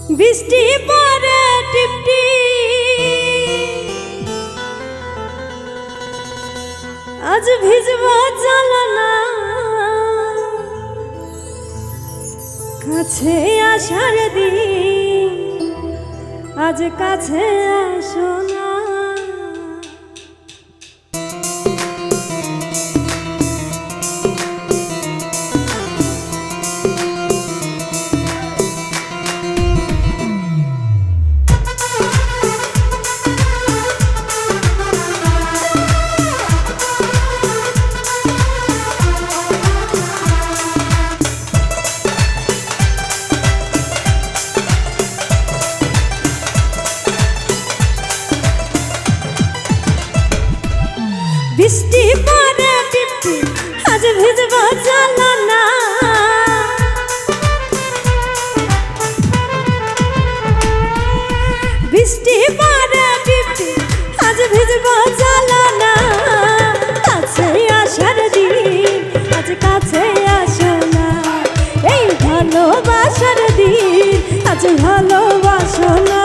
বৃষ্টি পড়ে টিপটি আজ ভিজবা জ্বালানা কাছে আসার দিন আজ কাছে আসো না। বৃষ্টি পড়ে টিপটি আজ ভিজবা জ্বালানা বৃষ্টি পড়ে টিপটি আজ ভিজবা জ্বালানা কাছে আসার দিন আজ কাছে আসো না। এই ভালোবাসার দিন আজ ভালোবাসো না।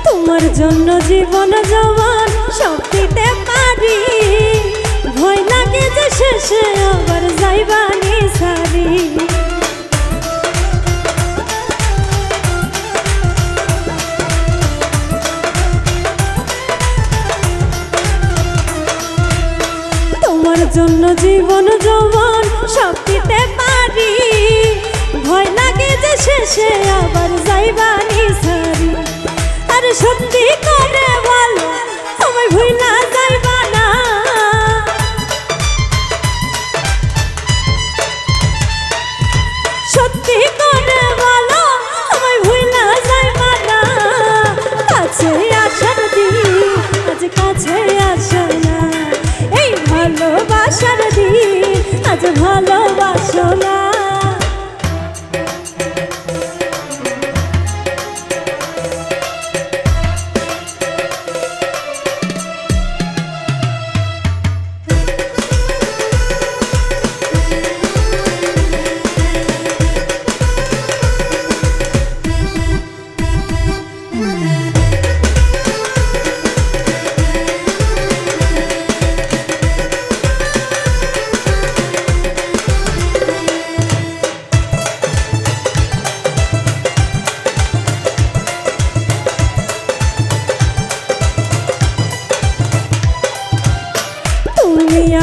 তোমার জন্য জীবন জওয়ান সব দিতে পারি, ভয় লাগে যে শেষে আবার যাইবানি সারি। তোমার জন্য জীবন জওয়ান সব দিতে পারি, ভয় লাগে যে শেষে আবার যাইবানি সারি। আরে সত্যি করে বলো আমায় ভুইলা যাইবা না, সত্যি করে বলো আমায় ভুইলা যাইবা না। কাছে আসার দিন আজ কাছে আসো না, এই ভালোবাসার দিন আজ ভালোবাসো না।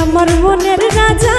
আমার মনের রাজা